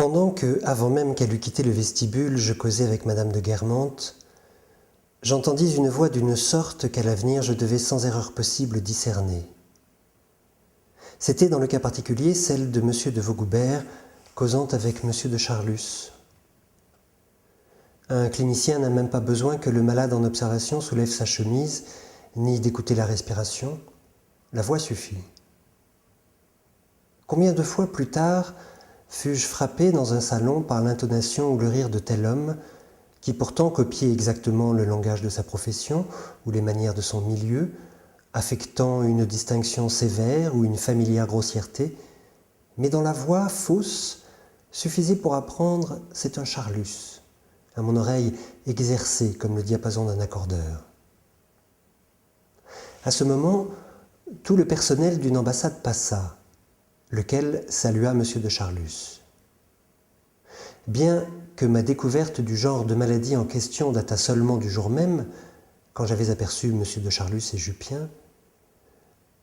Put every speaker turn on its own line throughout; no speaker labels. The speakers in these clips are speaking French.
Pendant que, avant même qu'elle eût quitté le vestibule, je causais avec madame de Guermantes, j'entendis une voix d'une sorte qu'à l'avenir je devais sans erreur possible discerner. C'était dans le cas particulier celle de monsieur de Vaugoubert causant avec monsieur de Charlus. Un clinicien n'a même pas besoin que le malade en observation soulève sa chemise, ni d'écouter la respiration. La voix suffit. Combien de fois plus tard fus-je frappé dans un salon par l'intonation ou le rire de tel homme, qui pourtant copiait exactement le langage de sa profession ou les manières de son milieu, affectant une distinction sévère ou une familière grossièreté, mais dont la voix fausse suffisait pour apprendre « c'est un Charlus », à mon oreille exercée comme le diapason d'un accordeur. À ce moment, tout le personnel d'une ambassade passa, lequel salua M. de Charlus. Bien que ma découverte du genre de maladie en question datât seulement du jour même, quand j'avais aperçu M. de Charlus et Jupien,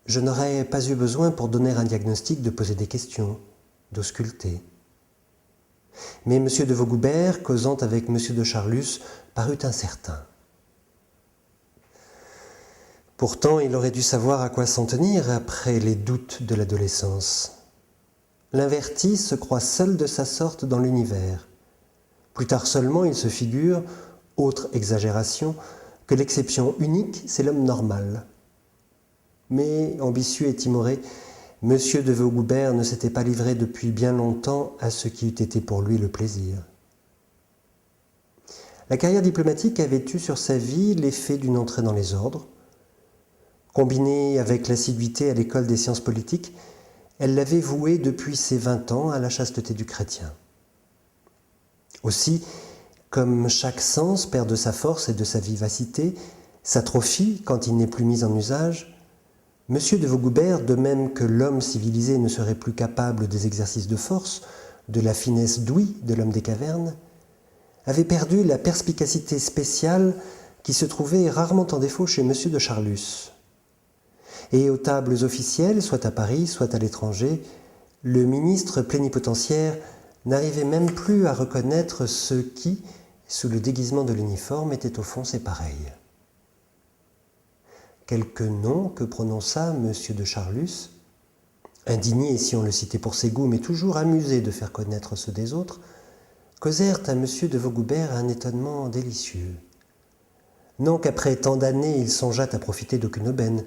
je n'aurais pas eu besoin pour donner un diagnostic de poser des questions, d'ausculter. Mais M. de Vaugoubert, causant avec M. de Charlus, parut incertain. Pourtant, il aurait dû savoir à quoi s'en tenir après les doutes de l'adolescence. L'inverti se croit seul de sa sorte dans l'univers. Plus tard seulement, il se figure, autre exagération, que l'exception unique, c'est l'homme normal. Mais, ambitieux et timoré, M. de Vaugoubert ne s'était pas livré depuis bien longtemps à ce qui eût été pour lui le plaisir. La carrière diplomatique avait eu sur sa vie l'effet d'une entrée dans les ordres. Combinée avec l'assiduité à l'école des sciences politiques, elle l'avait voué depuis ses 20 ans à la chasteté du chrétien. Aussi, comme chaque sens perd de sa force et de sa vivacité, s'atrophie quand il n'est plus mis en usage, M. de Vaugoubert, de même que l'homme civilisé ne serait plus capable des exercices de force, de la finesse d'ouïe de l'homme des cavernes, avait perdu la perspicacité spéciale qui se trouvait rarement en défaut chez M. de Charlus. Et aux tables officielles, soit à Paris, soit à l'étranger, le ministre plénipotentiaire n'arrivait même plus à reconnaître ceux qui, sous le déguisement de l'uniforme, étaient au fond ses pareils. Quelques noms que prononça M. de Charlus, indigné si on le citait pour ses goûts, mais toujours amusé de faire connaître ceux des autres, causèrent à M. de Vaugoubert un étonnement délicieux. Non qu'après tant d'années il songeât à profiter d'aucune aubaine,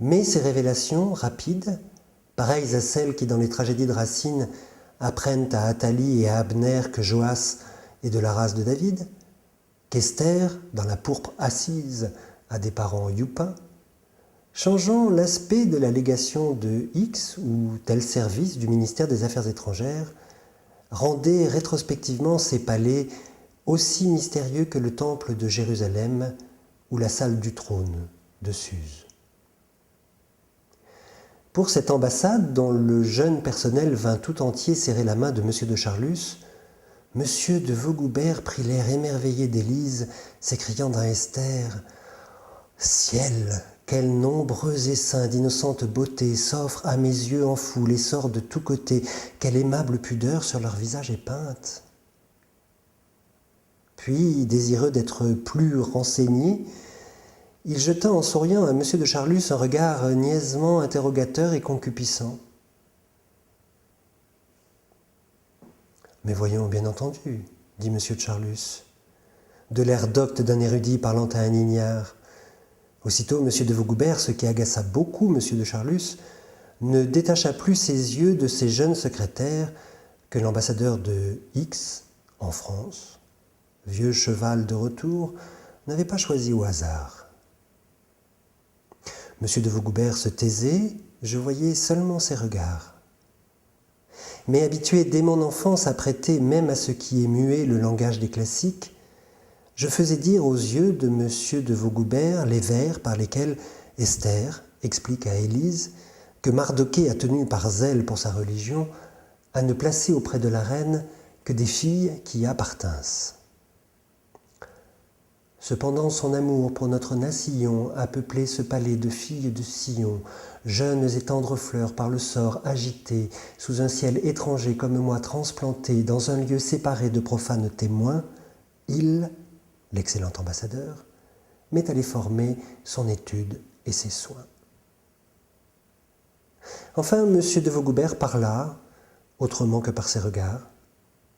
mais ces révélations rapides, pareilles à celles qui dans les tragédies de Racine apprennent à Athalie et à Abner que Joas est de la race de David, qu'Esther, dans la pourpre assise, a des parents youpins, changeant l'aspect de la légation de X ou tel service du ministère des Affaires étrangères, rendait rétrospectivement ces palais aussi mystérieux que le temple de Jérusalem ou la salle du trône de Suse. Pour cette ambassade, dont le jeune personnel vint tout entier serrer la main de M. de Charlus, M. de Vaugoubert prit l'air émerveillé d'Élise, s'écriant d'un Esther « Ciel, quels nombreux essaims d'innocente beauté s'offrent à mes yeux en foule et sortent de tous côtés, quelle aimable pudeur sur leur visage est peinte !» Puis, désireux d'être plus renseigné, il jeta en souriant à M. de Charlus un regard niaisement interrogateur et concupissant. « Mais voyons, bien entendu, dit M. de Charlus, de l'air docte d'un érudit parlant à un ignare. » Aussitôt, M. de Vaugoubert, ce qui agaça beaucoup M. de Charlus, ne détacha plus ses yeux de ses jeunes secrétaires que l'ambassadeur de X, en France, vieux cheval de retour, n'avait pas choisi au hasard. M. de Vaugoubert se taisait, je voyais seulement ses regards. Mais habitué dès mon enfance à prêter même à ce qui est muet le langage des classiques, je faisais dire aux yeux de M. de Vaugoubert les vers par lesquels Esther explique à Élise que Mardochée a tenu par zèle pour sa religion à ne placer auprès de la reine que des filles qui y appartinssent. Cependant son amour pour notre nation a peuplé ce palais de filles de Sion, jeunes et tendres fleurs par le sort agitées, sous un ciel étranger comme moi transplanté, dans un lieu séparé de profanes témoins, il, l'excellent ambassadeur, met à les former son étude et ses soins. Enfin, M. de Vaugoubert parla, autrement que par ses regards.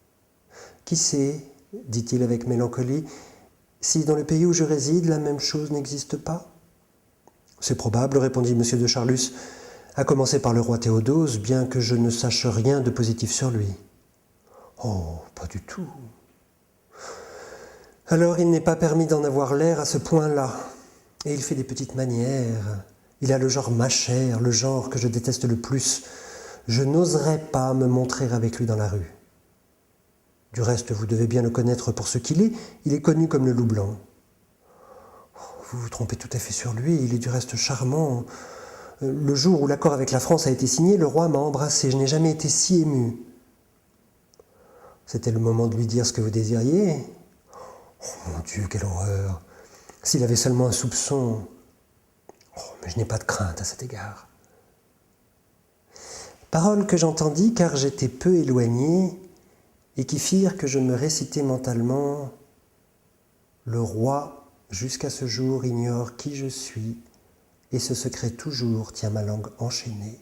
« Qui sait, dit-il avec mélancolie, si dans le pays où je réside, la même chose n'existe pas ?»« C'est probable, répondit M. de Charlus, à commencer par le roi Théodose, bien que je ne sache rien de positif sur lui. »« Oh, pas du tout. »« Alors il n'est pas permis d'en avoir l'air à ce point-là. Et il fait des petites manières. Il a le genre mâchère, le genre que je déteste le plus. Je n'oserais pas me montrer avec lui dans la rue. Du reste, vous devez bien le connaître pour ce qu'il est. Il est connu comme le loup blanc. Vous vous trompez tout à fait sur lui. Il est du reste charmant. Le jour où l'accord avec la France a été signé, le roi m'a embrassé. Je n'ai jamais été si ému. C'était le moment de lui dire ce que vous désiriez. Oh mon Dieu, quelle horreur! S'il avait seulement un soupçon. Oh, mais je n'ai pas de crainte à cet égard. Paroles que j'entendis car j'étais peu éloigné et qui firent que je me récitais mentalement « Le roi, jusqu'à ce jour, ignore qui je suis, et ce secret toujours tient ma langue enchaînée. »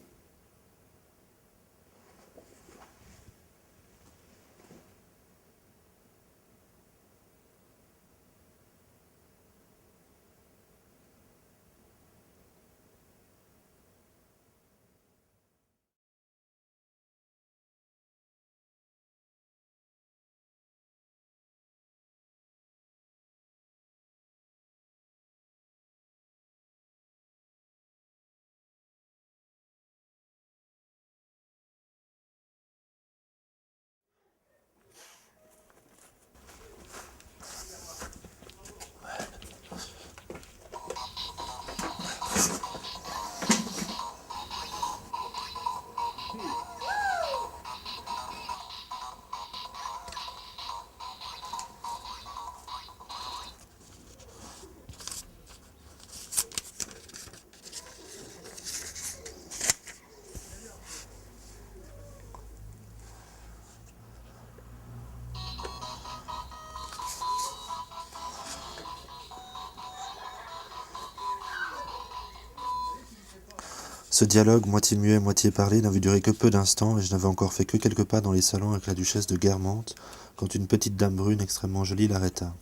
Ce dialogue, moitié muet, moitié parlé, n'avait duré que peu d'instants, et je n'avais encore fait que quelques pas dans les salons avec la duchesse de Guermantes, quand une petite dame brune extrêmement jolie l'arrêta.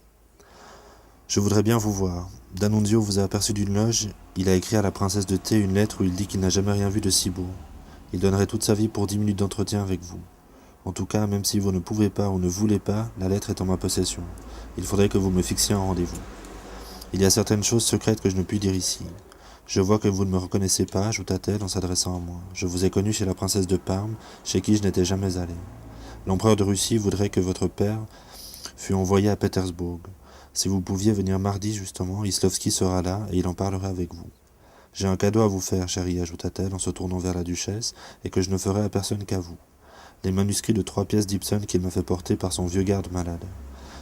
« Je voudrais bien vous voir. D'Annunzio vous a aperçu d'une loge. Il a écrit à la princesse de T une lettre où il dit qu'il n'a jamais rien vu de si beau. Il donnerait toute sa vie pour 10 minutes d'entretien avec vous. En tout cas, même si vous ne pouvez pas ou ne voulez pas, la lettre est en ma possession. Il faudrait que vous me fixiez un rendez-vous. Il y a certaines choses secrètes que je ne puis dire ici. Je vois que vous ne me reconnaissez pas, ajouta-t-elle en s'adressant à moi. Je vous ai connu chez la princesse de Parme, chez qui je n'étais jamais allé. L'empereur de Russie voudrait que votre père fût envoyé à Pétersbourg. Si vous pouviez venir mardi, justement, Islovski sera là et il en parlera avec vous. J'ai un cadeau à vous faire, chérie, ajouta-t-elle en se tournant vers la duchesse, et que je ne ferai à personne qu'à vous. Les manuscrits de 3 pièces d'Ibsen qu'il m'a fait porter par son vieux garde malade.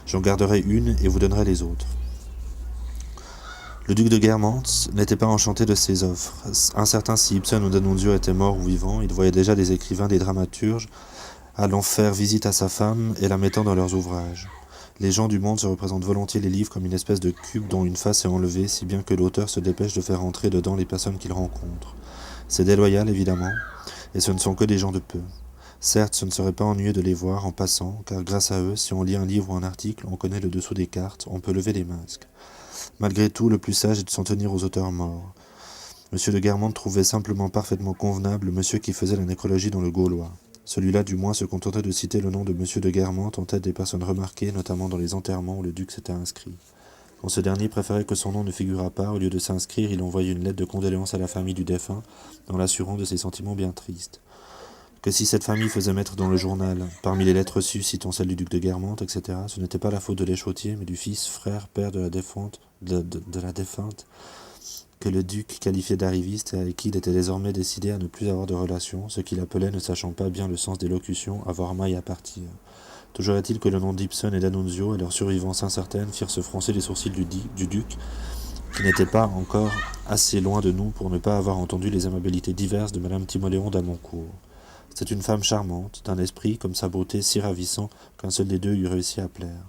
J'en garderai une et vous donnerai les autres. Le duc de Guermantes n'était pas enchanté de ces offres. Incertain si Ibsen ou d'Annunzio étaient morts ou vivants, il voyait déjà des écrivains, des dramaturges, allant faire visite à sa femme et la mettant dans leurs ouvrages. Les gens du monde se représentent volontiers les livres comme une espèce de cube dont une face est enlevée, si bien que l'auteur se dépêche de faire entrer dedans les personnes qu'il rencontre. C'est déloyal, évidemment, et ce ne sont que des gens de peu. Certes, ce ne serait pas ennuyeux de les voir en passant, car grâce à eux, si on lit un livre ou un article, on connaît le dessous des cartes, on peut lever les masques. Malgré tout, le plus sage est de s'en tenir aux auteurs morts. Monsieur de Guermantes trouvait simplement parfaitement convenable le monsieur qui faisait la nécrologie dans le Gaulois. Celui-là, du moins, se contentait de citer le nom de monsieur de Guermantes en tête des personnes remarquées, notamment dans les enterrements où le duc s'était inscrit. Quand ce dernier préférait que son nom ne figurât pas, au lieu de s'inscrire, il envoyait une lettre de condoléance à la famille du défunt, en l'assurant de ses sentiments bien tristes. Que si cette famille faisait mettre dans le journal, parmi les lettres reçues citant celle du duc de Guermantes, etc., ce n'était pas la faute de l'échautier, mais du fils, frère, père de la défunte, que le duc qualifiait d'arriviste et avec qui il était désormais décidé à ne plus avoir de relations, ce qu'il appelait, ne sachant pas bien le sens des locutions, avoir maille à partir. Toujours est-il que le nom d'Ibsen et d'Annunzio et leur survivance incertaine firent se froncer les sourcils du duc, qui n'était pas encore assez loin de nous pour ne pas avoir entendu les amabilités diverses de Madame Timoléon d'Amoncourt. C'est une femme charmante, d'un esprit, comme sa beauté, si ravissant qu'un seul des deux eût réussi à plaire.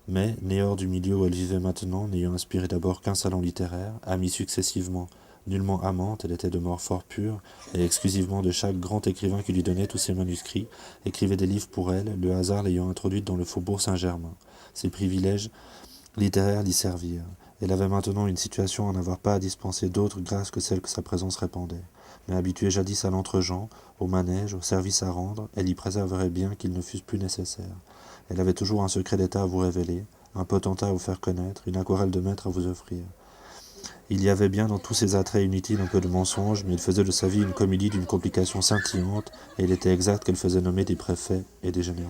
Mais, née hors du milieu où elle vivait maintenant, n'ayant inspiré d'abord qu'un salon littéraire, amie successivement, nullement amante, elle était de mort fort pure, et exclusivement de chaque grand écrivain qui lui donnait tous ses manuscrits, écrivait des livres pour elle, le hasard l'ayant introduite dans le faubourg Saint-Germain. Ses privilèges littéraires l'y servirent. Elle avait maintenant une situation à n'avoir pas à dispenser d'autres grâces que celles que sa présence répandait. Mais habituée jadis à l'entre-gens, au manège, au service à rendre, elle y préserverait bien qu'ils ne fussent plus nécessaires. Elle avait toujours un secret d'État à vous révéler, un potentat à vous faire connaître, une aquarelle de maître à vous offrir. Il y avait bien dans tous ces attraits inutiles un peu de mensonge, mais il faisait de sa vie une comédie d'une complication scintillante, et il était exact qu'elle faisait nommer des préfets et des généraux.